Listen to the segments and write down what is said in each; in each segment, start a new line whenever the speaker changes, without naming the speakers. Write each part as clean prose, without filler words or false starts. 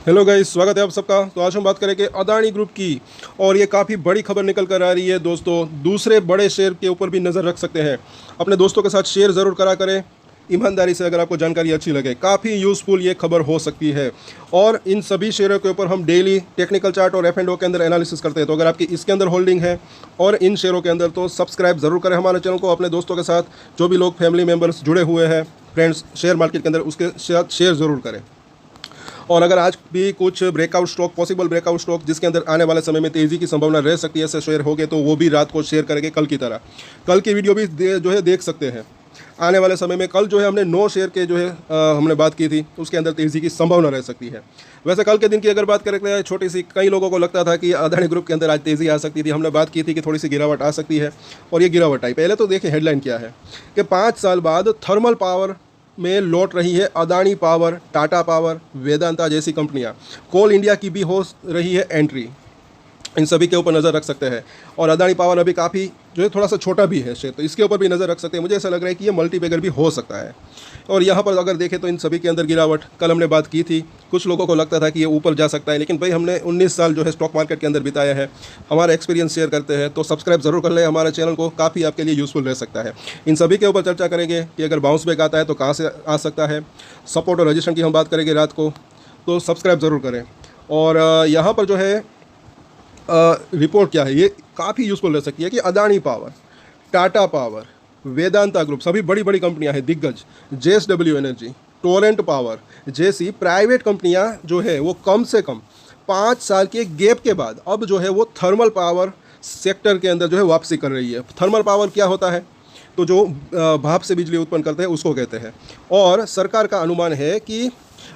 Hello guys, स्वागत है आप सबका। तो आज हम बात करेंगे अदानी ग्रुप की, और ये काफ़ी बड़ी खबर निकल कर आ रही है दोस्तों। दूसरे बड़े शेयर के ऊपर भी नज़र रख सकते हैं। अपने दोस्तों के साथ शेयर ज़रूर करा करें ईमानदारी से, अगर आपको जानकारी अच्छी लगे। काफ़ी यूज़फुल ये खबर हो सकती है। और इन सभी शेयरों के ऊपर हम डेली टेक्निकल चार्ट और F&O के अंदर एनालिसिस करते हैं। तो अगर आपकी इसके अंदर होल्डिंग है और इन शेयरों के अंदर, तो सब्सक्राइब ज़रूर करें हमारे चैनल को। अपने दोस्तों के साथ, जो भी लोग फैमिली मेम्बर्स जुड़े हुए हैं, फ्रेंड्स शेयर मार्केट के अंदर, उसके साथ शेयर ज़रूर करें। और अगर आज भी कुछ breakout stock, possible breakout stock जिसके अंदर आने वाले समय में तेज़ी की संभावना रह सकती है, ऐसे शेयर हो गए, तो वो भी रात को शेयर करेंगे कल की तरह। कल की वीडियो भी जो है देख सकते हैं आने वाले समय में। कल जो है हमने 9 शेयर के जो है हमने बात की थी, उसके अंदर तेज़ी की संभावना रह सकती है। वैसे कल के दिन की अगर बात करें तो छोटी सी, कई लोगों को लगता था कि अदानी ग्रुप के अंदर आज तेज़ी आ सकती थी। हमने बात की थी कि थोड़ी सी गिरावट आ सकती है, और ये गिरावट आई। पहले तो देखिए हेडलाइन क्या है कि 5 साल बाद थर्मल पावर में लौट रही है अदानी पावर, टाटा पावर, वेदांता जैसी कंपनियां। कोल इंडिया की भी हो रही है एंट्री। इन सभी के ऊपर नज़र रख सकते हैं। और अदानी पावर अभी काफ़ी जो है थोड़ा सा छोटा भी है शेयर, तो इसके ऊपर भी नज़र रख सकते हैं। मुझे ऐसा लग रहा है कि ये मल्टीबैगर भी हो सकता है। और यहाँ पर अगर देखें तो इन सभी के अंदर गिरावट, कल हमने बात की थी, कुछ लोगों को लगता था कि ये ऊपर जा सकता है, लेकिन भाई हमने 19 साल जो है स्टॉक मार्केट के अंदर बिताया है, हमारा एक्सपीरियंस शेयर करते हैं। तो सब्सक्राइब ज़रूर कर लें हमारे चैनल को, काफ़ी आपके लिए यूज़फुल रह सकता है। इन सभी के ऊपर चर्चा करेंगे कि अगर बाउंस बैक आता है तो कहाँ से आ सकता है। सपोर्ट और रजिस्ट्रेशन की हम बात करेंगे रात को, तो सब्सक्राइब ज़रूर करें। और यहाँ पर जो है रिपोर्ट क्या है, ये काफ़ी यूज़फुल रह सकती है कि Adani power, Tata power, Vedanta group, सभी बड़ी बड़ी कंपनियां हैं, दिग्गज, JSW एनर्जी, टोरेंट पावर जैसी प्राइवेट कंपनियां जो है वो कम से कम 5 साल के गैप के बाद अब जो है वो थर्मल पावर सेक्टर के अंदर जो है वापसी कर रही है। थर्मल पावर क्या होता है? तो जो भाप से बिजली उत्पन्न करते हैं उसको कहते हैं। और सरकार का अनुमान है कि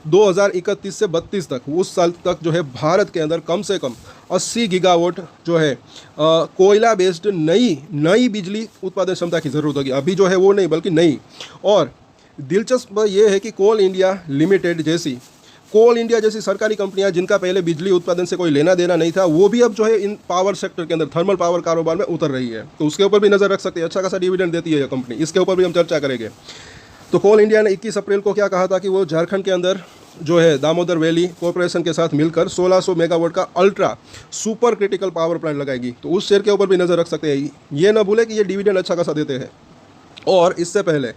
2031 से 32 तक, उस साल तक जो है भारत के अंदर कम से कम 80 गीगावाट जो है कोयला बेस्ड नई बिजली उत्पादन क्षमता की ज़रूरत होगी। अभी जो है वो नहीं, बल्कि नई। और दिलचस्प ये है कि कोल इंडिया जैसी सरकारी कंपनियां, जिनका पहले बिजली उत्पादन से कोई लेना देना नहीं था, वो भी अब जो है इन पावर सेक्टर के अंदर, थर्मल पावर कारोबार में उतर रही है। तो उसके ऊपर भी नज़र रख सकते हैं। अच्छा खासा डिविडेंड देती है यह कंपनी, इसके ऊपर भी हम चर्चा करेंगे। तो कोल इंडिया ने 21 अप्रैल को क्या कहा था कि वो झारखंड के अंदर जो है दामोदर वैली कॉरपोरेशन के साथ मिलकर 1600 मेगावाट का ultra super critical power plant लगाएगी। तो उस शेयर के ऊपर भी नज़र रख सकते हैं। ये ना भूले कि ये डिविडेंड अच्छा खासा देते हैं। और इससे पहले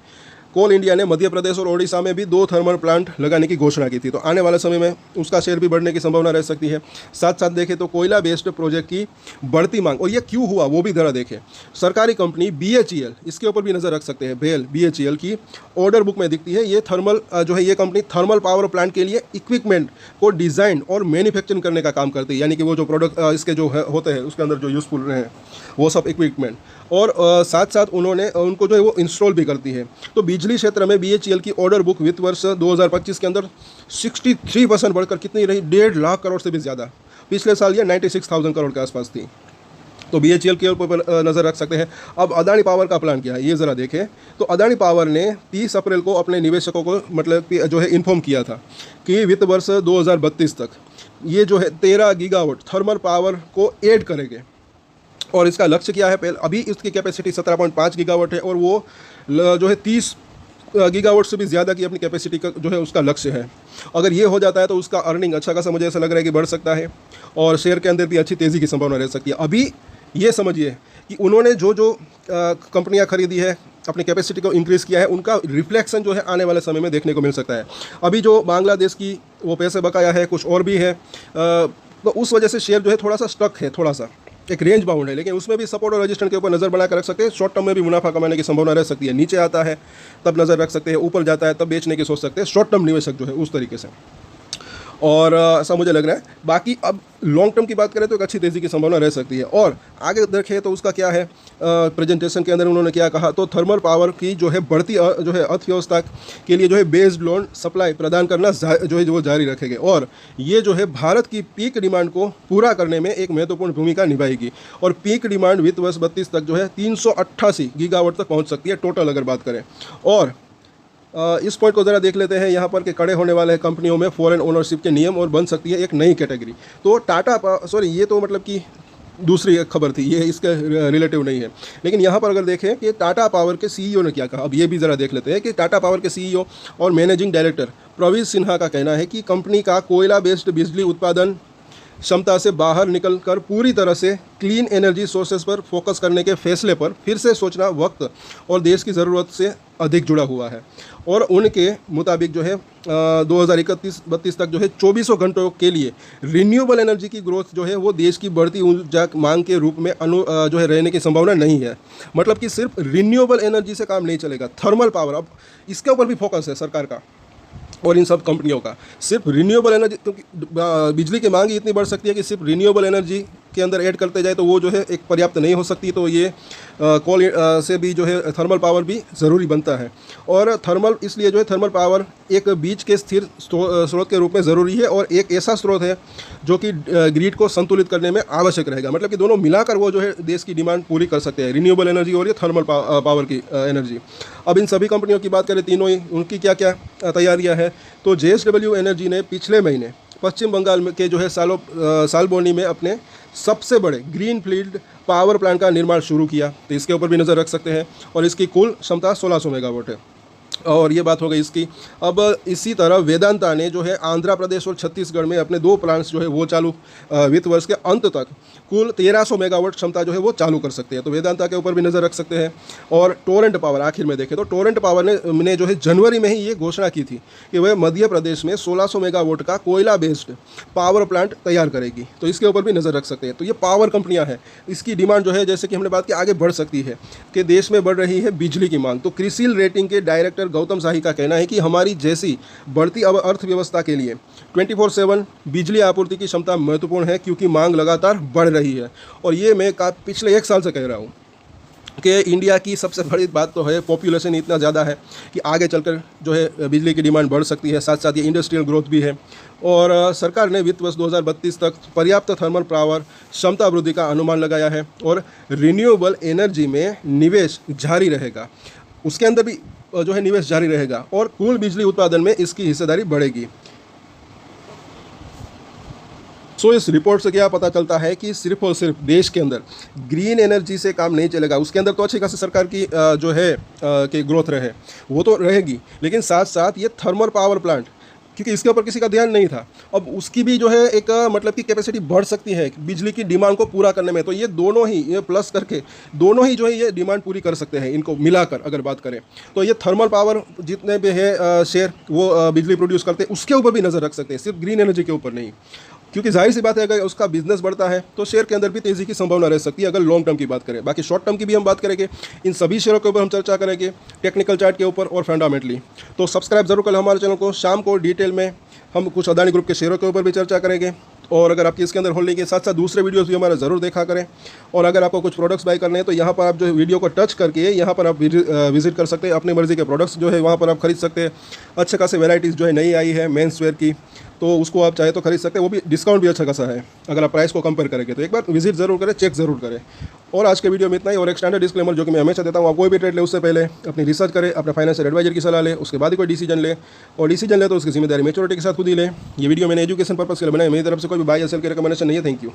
कोल इंडिया ने मध्य प्रदेश और ओडिशा में भी 2 थर्मल प्लांट लगाने की घोषणा की थी। तो आने वाले समय में उसका शेयर भी बढ़ने की संभावना रह सकती है। साथ साथ देखें तो कोयला बेस्ड प्रोजेक्ट की बढ़ती मांग, और ये क्यों हुआ वो भी ज़रा देखें। सरकारी कंपनी BHEL, इसके ऊपर भी नज़र रख सकते हैं। BHEL की ऑर्डर बुक में दिखती है। ये थर्मल जो है ये कंपनी थर्मल पावर प्लांट के लिए इक्विपमेंट को डिज़ाइन और मैन्युफैक्चरिंग करने का काम करती है। यानी कि वो जो प्रोडक्ट इसके जो होते हैं उसके अंदर जो यूज़फुल हैं वो सब इक्विपमेंट, और साथ साथ उनको जो है वो इंस्टॉल भी करती है। तो बिजली क्षेत्र में BHEL की ऑर्डर बुक वित्त वर्ष 2025 के अंदर 63% बढ़कर कितनी रही? 1.5 लाख करोड़ से भी ज़्यादा। पिछले साल ये 96,000 करोड़ के आसपास थी। तो BHEL के ऊपर नज़र रख सकते हैं। अब अदानी पावर का प्लान क्या है ये ज़रा देखें। तो अदानी पावर ने 30 अप्रैल को अपने निवेशकों को मतलब कि जो है इन्फॉर्म किया था कि वित्त वर्ष 2032 तक ये जो है 13 गीगावाट थर्मल पावर को ऐड करेंगे। और इसका लक्ष्य क्या है? पहले अभी इसकी कैपेसिटी 17.5 गीगावाट है, और वो जो है 30 गीगावाट से भी ज़्यादा की अपनी कैपेसिटी का जो है उसका लक्ष्य है। अगर ये हो जाता है तो उसका अर्निंग अच्छा खासा, मुझे ऐसा लग रहा है कि बढ़ सकता है, और शेयर के अंदर भी अच्छी तेज़ी की संभावना रह सकती है। अभी ये समझिए कि उन्होंने जो कंपनियां खरीदी है, अपनी कैपेसिटी को इंक्रीज़ किया है, उनका रिफ्लेक्शन जो है आने वाले समय में देखने को मिल सकता है। अभी जो बांग्लादेश की वो पैसे बकाया है, कुछ और भी है, तो उस वजह से शेयर जो है थोड़ा सा स्टक है, थोड़ा सा एक रेंज बाउंड है। लेकिन उसमें भी सपोर्ट और रजिस्ट्रेशन के ऊपर नज़र बना कर रख सकते हैं। शॉर्ट टर्म में भी मुनाफा कमाने की संभावना रह सकती है। नीचे आता है तब नज़र रख सकते हैं, ऊपर जाता है तब बेचने की सोच सकते हैं। शॉर्ट टर्म निवेशक जो है उस तरीके से, और ऐसा मुझे लग रहा है। बाकी अब लॉन्ग टर्म की बात करें तो एक अच्छी तेज़ी की संभावना रह सकती है। और आगे देखें तो उसका क्या है, प्रेजेंटेशन के अंदर उन्होंने क्या कहा, तो थर्मल पावर की जो है बढ़ती जो है अर्थव्यवस्था के लिए जो है बेस्ड लोन सप्लाई प्रदान करना जो है वो जारी रखेंगे। और ये जो है भारत की पीक डिमांड को पूरा करने में एक महत्वपूर्ण भूमिका निभाएगी। और पीक डिमांड वित्त वर्ष 32 तक जो है 388 गीगावाट तक पहुँच सकती है टोटल अगर बात करें। और इस पॉइंट को ज़रा देख लेते हैं यहाँ पर कि कड़े होने वाले कंपनियों में फॉरेन ओनरशिप के नियम और बन सकती है एक नई कैटेगरी। तो ये तो मतलब कि दूसरी एक खबर थी, ये इसके रिलेटिव नहीं है। लेकिन यहाँ पर अगर देखें कि टाटा पावर के सीईओ ने क्या कहा, अब ये भी ज़रा देख लेते हैं कि टाटा पावर के सीईओ और मैनेजिंग डायरेक्टर प्रवीण सिन्हा का कहना है कि कंपनी का कोयला बेस्ड बिजली उत्पादन क्षमता से बाहर निकलकर पूरी तरह से क्लीन एनर्जी सोर्सेज पर फोकस करने के फैसले पर फिर से सोचना वक्त और देश की ज़रूरत से अधिक जुड़ा हुआ है। और उनके मुताबिक जो है 2031-32 तक जो है 2400 घंटों के लिए रिन्यूएबल एनर्जी की ग्रोथ जो है वो देश की बढ़ती ऊर्जा मांग के रूप में जो है रहने की संभावना नहीं है। मतलब कि सिर्फ रिन्यूएबल एनर्जी से काम नहीं चलेगा, थर्मल पावर अब इसके ऊपर भी फोकस है सरकार का और इन सब कंपनियों का। सिर्फ रिन्यूएबल एनर्जी, क्योंकि बिजली की मांग ही इतनी बढ़ सकती है कि सिर्फ रिन्यूएबल एनर्जी के अंदर ऐड करते जाए तो वो जो है एक पर्याप्त नहीं हो सकती, तो ये कोल से भी जो है थर्मल पावर भी ज़रूरी बनता है। और थर्मल इसलिए जो है थर्मल पावर एक बीच के स्थिर स्रोत के रूप में ज़रूरी है और एक ऐसा स्रोत है जो कि ग्रिड को संतुलित करने में आवश्यक रहेगा। मतलब कि दोनों मिलाकर वो जो है देश की डिमांड पूरी कर सकते हैं, रिन्यूएबल एनर्जी और ये थर्मल पावर की एनर्जी। अब इन सभी कंपनियों की बात करें, तीनों ही, उनकी क्या क्या तैयारियाँ हैं, तो JSW एनर्जी ने पिछले महीने पश्चिम बंगाल के जो है सालबोनी में अपने सबसे बड़े ग्रीन फील्ड पावर प्लांट का निर्माण शुरू किया, तो इसके ऊपर भी नज़र रख सकते हैं। और इसकी कुल क्षमता 1600 मेगावाट है। और ये बात हो गई इसकी। अब इसी तरह वेदांता ने जो है आंध्र प्रदेश और छत्तीसगढ़ में अपने 2 प्लांट्स जो है वो चालू वित्त वर्ष के अंत तक कुल 1300 मेगावाट क्षमता जो है वो चालू कर सकते हैं, तो वेदांता के ऊपर भी नज़र रख सकते हैं। और टोरेंट पावर, आखिर में देखें तो टोरेंट पावर ने जो है जनवरी में ही ये घोषणा की थी कि वह मध्य प्रदेश में 1600 मेगावाट का कोयला बेस्ड पावर प्लांट तैयार करेगी, तो इसके ऊपर भी नज़र रख सकते हैं। तो ये पावर कंपनियाँ हैं, इसकी डिमांड जो है जैसे कि हमने बात की आगे बढ़ सकती है कि देश में बढ़ रही है बिजली की मांग। तो क्रिसिल रेटिंग के डायरेक्टर गौतम शाही का कहना है कि हमारी जैसी बढ़ती अर्थव्यवस्था के लिए 24/7 बिजली आपूर्ति की क्षमता महत्वपूर्ण है, क्योंकि मांग लगातार बढ़ रही है। और ये मैं पिछले 1 साल से कह रहा हूँ कि इंडिया की सबसे बड़ी बात तो है पॉपुलेशन इतना ज़्यादा है कि आगे चलकर जो है बिजली की डिमांड बढ़ सकती है, साथ साथ ये इंडस्ट्रियल ग्रोथ भी है। और सरकार ने वित्त वर्ष 2032 तक पर्याप्त थर्मल पावर क्षमता वृद्धि का अनुमान लगाया है और रिन्यूएबल एनर्जी में निवेश जारी रहेगा, उसके अंदर भी जो है निवेश जारी रहेगा और कुल बिजली उत्पादन में इसकी हिस्सेदारी बढ़ेगी। सो इस रिपोर्ट से क्या पता चलता है कि सिर्फ और सिर्फ देश के अंदर ग्रीन एनर्जी से काम नहीं चलेगा, उसके अंदर तो अच्छी खासी सरकार की जो है कि ग्रोथ रहे वो तो रहेगी, लेकिन साथ साथ ये थर्मल पावर प्लांट, क्योंकि इसके ऊपर किसी का ध्यान नहीं था, अब उसकी भी जो है एक मतलब की कैपेसिटी बढ़ सकती है बिजली की डिमांड को पूरा करने में। तो ये दोनों ही, ये प्लस करके दोनों ही जो है ये डिमांड पूरी कर सकते हैं, इनको मिलाकर अगर बात करें तो ये थर्मल पावर जितने भी है शेयर वो बिजली प्रोड्यूस करते हैं उसके ऊपर भी नज़र रख सकते हैं, सिर्फ ग्रीन एनर्जी के ऊपर नहीं। क्योंकि जाहिर सी बात है अगर उसका बिजनेस बढ़ता है तो शेयर के अंदर भी तेज़ी की संभावना रह सकती है अगर लॉन्ग टर्म की बात करें। बाकी शॉर्ट टर्म की भी हम बात करेंगे, इन सभी शेयरों के ऊपर हम चर्चा करेंगे, टेक्निकल चार्ट के ऊपर और फंडामेंटली। तो सब्सक्राइब जरूर करें हमारे चैनल को। शाम को डिटेल में हम कुछ अदानी ग्रुप के शेयरों के ऊपर भी चर्चा करेंगे और अगर आपकी इसके अंदर होल्डिंग के साथ साथ दूसरे वीडियोस भी हमारा ज़रूर देखा करें। और अगर आपको कुछ प्रोडक्ट्स बाय करने हैं तो यहाँ पर आप जो है वीडियो को टच करके यहाँ पर आप विजिट कर सकते हैं, अपनी मर्जी के प्रोडक्ट्स जो है वहाँ पर आप खरीद सकते हैं। अच्छे खासे वेराइटीज़ जो है नई आई है मेंस वेयर की, तो उसको आप चाहे तो खरीद सकते हैं, वो भी डिस्काउंट भी अच्छा खासा है अगर आप प्राइस को कंपेयर करेंगे। तो एक बार विजिट ज़रूर करें, चेक ज़रूर करें। और आज के वीडियो में इतना ही। और एक स्टैंडर्ड डिस्क्लेमर जो कि मैं हमेशा देता हूँ, आप कोई भी ट्रेड ले उससे पहले अपनी रिसर्च करें, अपने फाइनेंशियल एडवाइजर की सलाह ले, उसके बाद ही कोई डिसीजन ले, और डिसीजन ले तो उसकी जिम्मेदारी मैच्योरिटी के साथ खुद ही ले। ये वीडियो मैंने एजुकेशन पर्पस के लिए बनाया, मेरी तरफ से कोई भी बाय या सेल की रिकमेंडेशन नहीं है। Thank you.